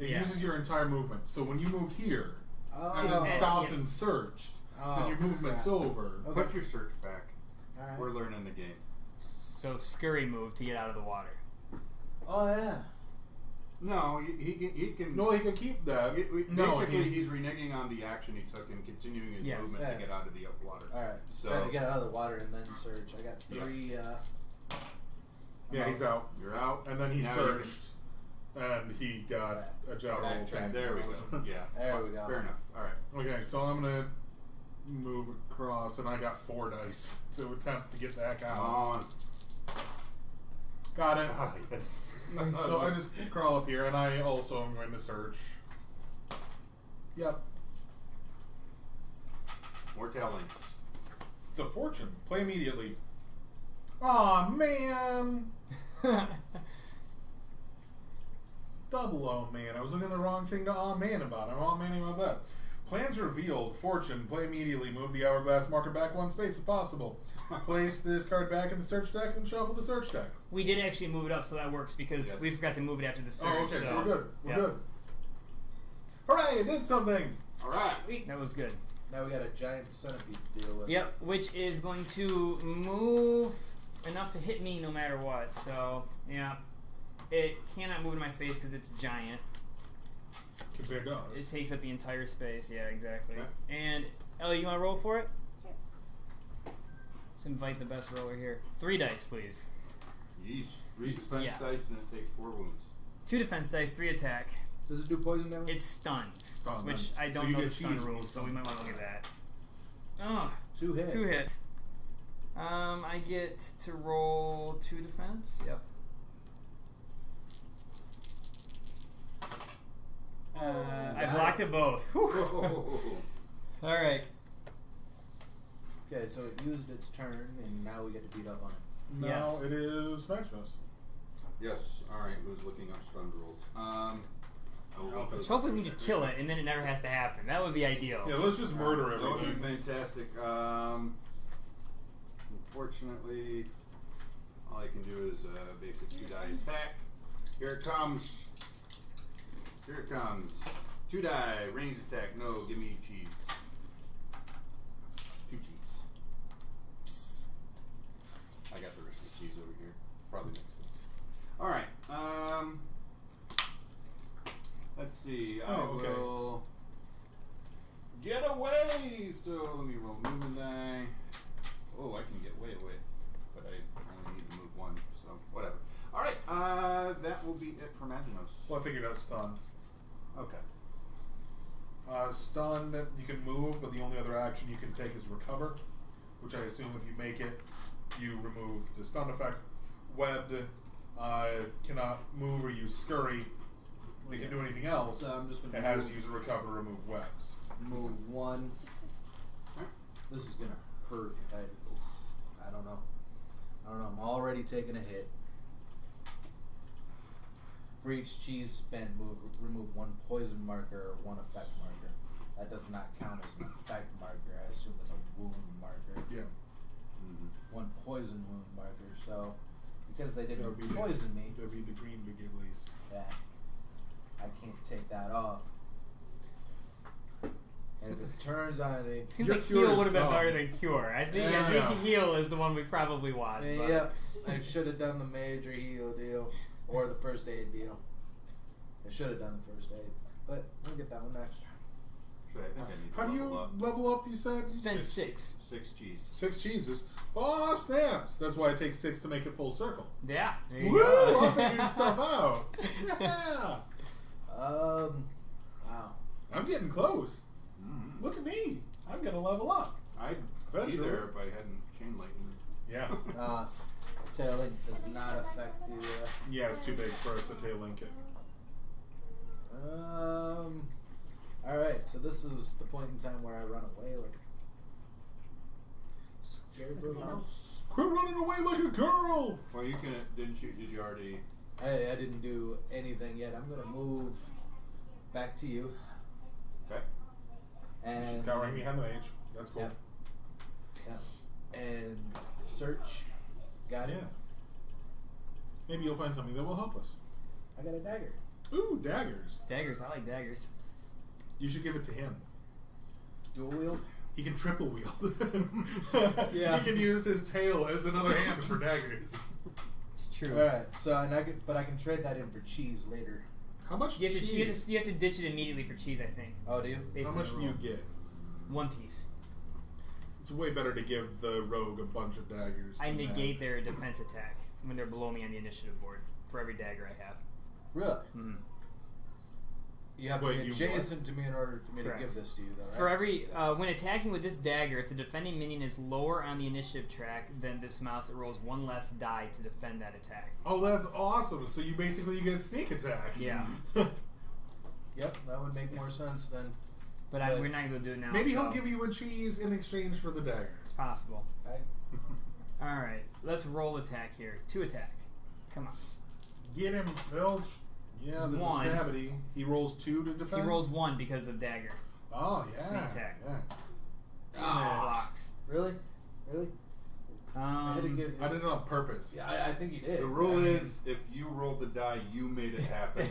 Yeah. uses your entire movement. So when you moved here and Oh. then stopped Yeah. and searched, Oh, then your movement's crap. over. Okay. Put your search back. Alright. We're learning the game. So scurry move to get out of the water. Oh, yeah. No, he can. No, he could keep that. No, Basically, he's reneging on the action he took and continuing his Yes. movement Yeah. to get out of the water. Alright. So- Trying to get out of the water and then search. I got 3. Yeah, he's out. You're out. And then he Now searched, and he got a job roll. Backtrack. There we go. Yeah. There we go. Fair enough. All right. Okay, so I'm gonna move across, and I got 4 dice to attempt to get the heck out. On. Got it. Ah, yes. So I just crawl up here, and I also am going to search. Yep, More talents. it's a fortune. Play immediately. Aw, man! Double oh man. I was looking at the wrong thing to aw man about. I'm aw manning about that. Plans revealed. Fortune. Play immediately. Move the hourglass marker back 1 space if possible. Place this card back in the search deck and shuffle the search deck. We did actually move it up, so that works because Yes. we forgot to move it after the search. Oh, okay, so we're good. We're yeah. good. Hooray! I did something! All right. Sweet. That was good. Now we got a giant centipede to deal with. Yep, which is going to move enough to hit me no matter what. So, yeah. It cannot move in my space because it's giant. Compared to us. It takes up the entire space. Yeah, exactly. Okay. And, Ellie, you want to roll for it? Sure. Let's invite the best roller here. 3 dice, please. Yeesh. 3 defense Yeah. dice and it takes 4 wounds. 2 defense dice, 3 attack. Does it do poison damage? It stuns, Stun, which then. I So don't you know get the stun cheese when you rules, so stun. we might want to look at that. Oh, 2 hits. 2 hits. I get to roll 2 defense. Yep. I Got blocked it both. Whew. Oh. All right. Okay, so it used its turn, and now we get to beat up on it. Now Yes. it is Maximus. Yes. All right. Who's looking up stun rules? I will look those Hopefully up. we can just kill it, and then it never has to happen. That would be ideal. Yeah, let's just murder That would be everything. fantastic. Unfortunately, all I can do is basic 2 die attack. Here it comes. Here it comes. 2 die range attack. No, give me cheese. 2 cheese. I got the rest of the cheese over here. Probably makes sense. All right. Let's see. I Oh, okay. will get away. So let me roll movement die. Oh, I can get way away, but I only need to move 1. So whatever. All right. That will be it for Maginos. Well, I figured out stunned. Okay. Stunned, you can move, but the only other action you can take is recover, which I assume if you make it, you remove the stun effect. Webbed, cannot move or use scurry. They can do anything else. So I'm just gonna it has move. use a recover, remove webs. Move 1. Alright. This is gonna hurt. I don't know. I'm already taking a hit. For each cheese spent, remove 1 poison marker or 1 effect marker. That does not count as an effect marker. I assume it's a wound marker. Yeah. 1 poison wound marker. So, because they That would didn't be poison me, That would be the green Vigilies. yeah, I can't take that off. And if it turns on it, Seems Your like cure heal is would have been gone. better than cure. I think Yeah. heal is the one we probably want. but- yeah, I should have done the major heal deal or the first aid deal. I should have done the first aid, but we'll get that one next. Should I think I need to How do you level up? level up, you said? Spend 6. 6 cheese. 6 cheeses. Oh, snaps! That's why it takes 6 to make it full circle. Yeah. There you Woo! go. I'm figuring stuff out. Yeah. Wow. I'm getting close. Mm-hmm. Look at me. I'm gonna level up. I'd be Eventually. there if I hadn't chain lightning. Yeah. Tail link does not affect the. Yeah, it's too big for us to tail link it. Alright, so this is the point in time where I run away like a scared little mouse. Quit running away like a girl! Well, you can. Did you already? I didn't do anything yet. I'm gonna move back to you. Okay. And She's got right behind the mage. That's cool. Yep. Yep. And search. Got Yeah. it. Maybe you'll find something that will help us. I got a dagger. Ooh, daggers. Daggers. I like daggers. You should give it to him. Dual wield. He can triple wield. Yeah. He can use his tail as another hand for daggers. It's true. All right. So I can trade that in for cheese later. How much You have, to, cheese? you have to ditch it immediately for cheese, I think. Oh, do you? based How on much the do you roll. get? 1 piece. It's way better to give the rogue a bunch of daggers. I than that. negate their defense attack when they're below me on the initiative board for every dagger I have. Really? Mm-hmm. You have Wait, to be you adjacent to me in order for me Correct. to give this to you, though, right? For every when attacking with this dagger, if the defending minion is lower on the initiative track than this mouse, it rolls 1 less die to defend that attack. Oh, that's awesome. So you basically get sneak attack. Yeah, Yep, that would make more sense than. but But- we're not able to do it now. Maybe so he'll give you a cheese in exchange for the dagger. It's possible. Right? All right, let's roll attack here. 2 attack. Come on. Get him, Filch. Yeah, It's that's a 1. stabity. He rolls 2 to defend. He rolls 1 because of dagger. Oh yeah. Sneak attack. Yeah. Blocks. Really? Really? I had to give. I did it on purpose. Yeah, I think you did. The rule is, if you rolled the die, you made it happen.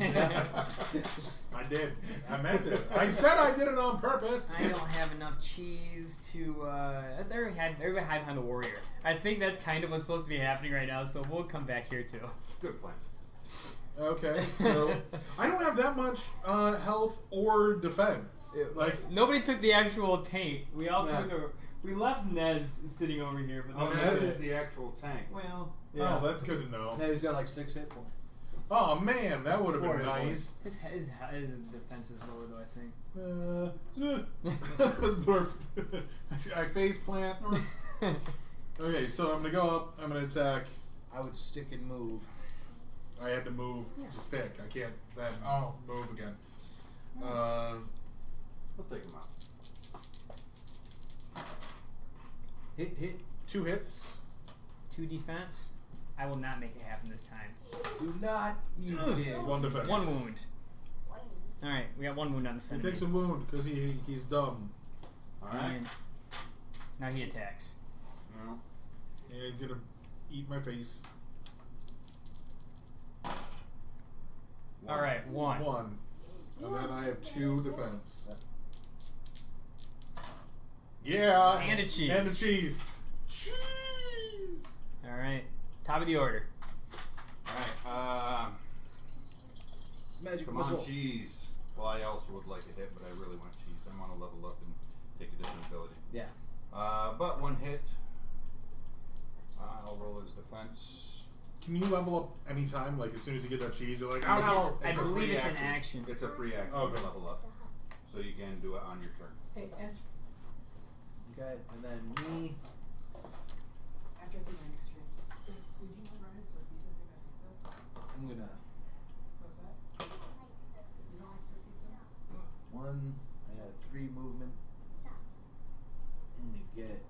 I did. I meant it. I said I did it on purpose. I don't have enough cheese to. That's everybody hide behind the warrior. I think that's kind of what's supposed to be happening right now. So we'll come back here too. Good plan. Okay, so I don't have that much health or defense. Like, Nobody took the actual taint. We all Yeah. took a. We left Nez sitting over here, but Oh, that's that it. is the actual tank. Well, oh, that's good to know. Now he's got like 6 hit points. Oh man, that would have Poor been boy. nice. his defense is lower though. I think. I face plant. Okay, so I'm gonna go up. I'm gonna attack. I would stick and move. I had to move Yeah. to stick. I can't then Oh. move again. We'll take him out. Hit. 2 hits. 2 defense. I will not make it happen this time. Do not. You did. 1 defense. 1 wound. All right, we got 1 wound on the He center. takes a wound because he's dumb. Alright. And now he attacks. No. Yeah, he's gonna eat my face. All right, 1. 1. And then I have 2 defense. Yeah. And a cheese. And a cheese. Cheese. All right, top of the order. Alright, Magic come missile. on, cheese. Well, I also would like a hit, but I really want cheese. I want to level up and take a different ability. Yeah. But 1 hit. I'll roll his defense. Can you level up anytime? Like as soon as you get that cheese, you're like, It's ow, a- ow. I it's a believe free it's an action. It's a free action Okay. to level up. So you can do it on your turn. Hey, ask. Okay, and then me. After I think my next turn, would you want rice or pizza? I'm gonna. What's that? You don't like sweet pizza? 1. I got 3 movement. I'm gonna get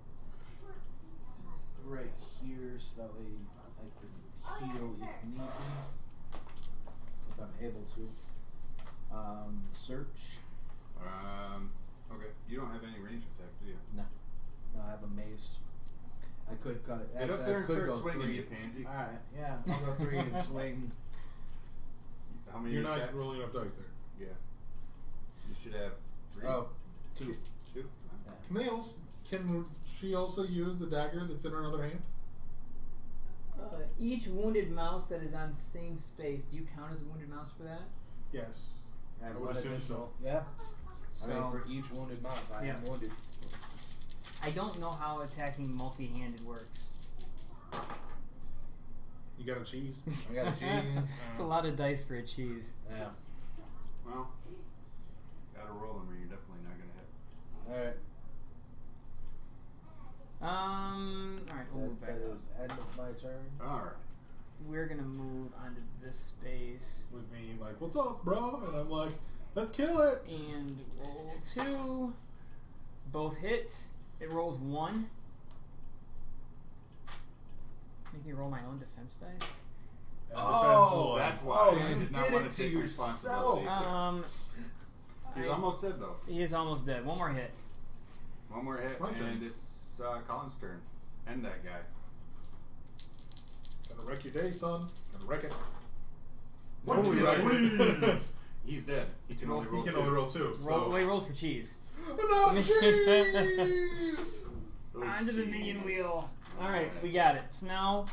right here so that way I can heal if need be. If I'm able to. Search. Okay. You don't have any range attack, do you? No. No, I have a mace. I could cut. Get up actually, there I and could start go swinging, 3. you pansy. Alright, yeah. I'll go 3 and swing. How many You're not attacks? rolling enough dice there. Yeah. You should have 3. Oh, 2. 2? Nails. Can she also use the dagger that's in her other hand? Each wounded mouse that is on the same space, do you count as a wounded mouse for that? Yes. I have I would 1 assume additional. Yeah. So, I mean, for each wounded mouse, I am Yeah. wounded. I don't know how attacking multi-handed works. You got a cheese. I got a cheese. It's a lot of dice for a cheese. Yeah. Well, gotta roll them or you're definitely not gonna hit. Alright. Alright, we'll move back That up. is end of my turn. Alright. We're gonna move onto this space With me like, what's up, bro? And I'm like, let's kill it. and roll 2. Both hit. It rolls 1. Make me roll my own defense dice. And Oh, defense That's why Oh, I you did not did want it to to take yourself. responsibility. He's I- almost dead though. He is almost dead. 1 more hit. 1 more hit, My turn. and it's Colin's turn. End that guy. wreck your day, son. Gonna wreck it. One, Totally two, wreck it. He's dead. He can only roll He can two. only roll 2. So. Well, he rolls for cheese. Not cheese! Those Onto the cheese. minion wheel. Alright, we got it. So now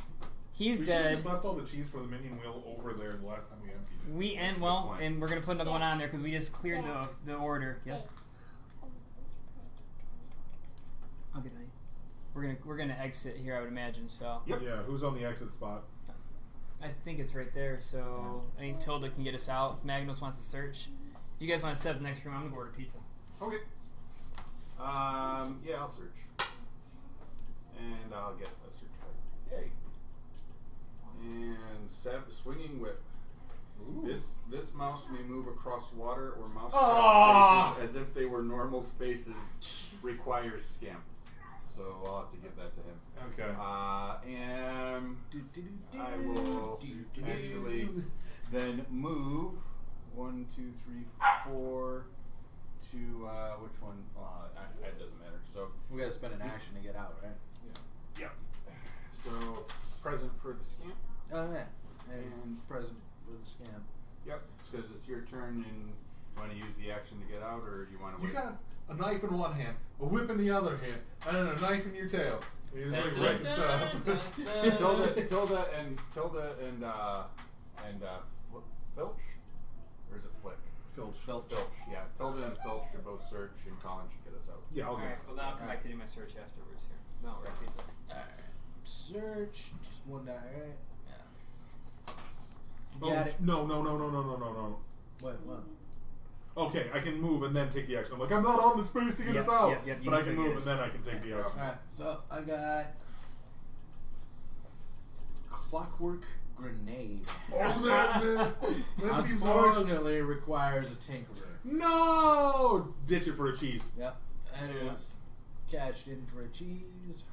he's We should have dead. just left all the cheese for the minion wheel over there the last time we emptied it. We That's end a good well, point. and we're gonna put another one on there because we just cleared the order. Yes. Okay, we're gonna exit here, I would imagine. So Yep. Yeah, who's on the exit spot? I think it's right there. So I think Tilda can get us out. If Magnus wants to search. If you guys want to set up the next room, I'm gonna go order pizza. Okay. Yeah, I'll search. And I'll get a search card. Yay. And swinging whip. Ooh. This mouse may move across water or mouse spaces as if they were normal spaces. Requires scamp. So I'll have to give that to him. Okay. And I will actually then move 1, 2, 3, 4 to which one? It doesn't matter. So We gotta spend an action to get out, right? yeah. So present for the scamp. Oh yeah. And present for the scam. Yep. Because it's your turn, and you want to use the action to get out, or do you want to You wait? got a knife in one hand, a whip in the other hand, and then a knife in your tail. You just like wrecking stuff. Tilda and Filch, or is it Flick? Filch. Filch. Filch, yeah. Tilda and Filch should both search, and Colin should get us out. Yeah, I'll All get right. it. Well, then I'll come back to do my search afterwards here. No, right pizza. Alright. Search. Just one die, right? Yeah. Oh, Got it. no. Wait, what? Okay, I can move and then take the action. I'm like, I'm not on the space to get us out. Yep, you but I can can still move get us. and then I can take the action. Alright, so I got clockwork grenade. Oh, that seems awesome. Unfortunately, requires a tinkerer. No! Ditch it for a cheese. Yep, that is cashed in for a cheese,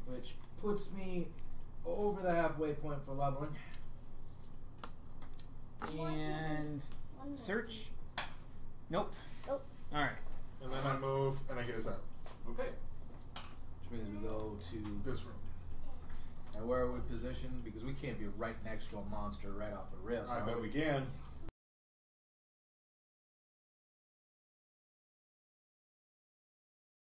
which puts me over the halfway point for leveling. And search. Nope. Nope. All right. And then I move and I get us out. Okay. Which means we go to This room. now where are we positioned? Because we can't be right next to a monster right off the rip. I right? bet we can.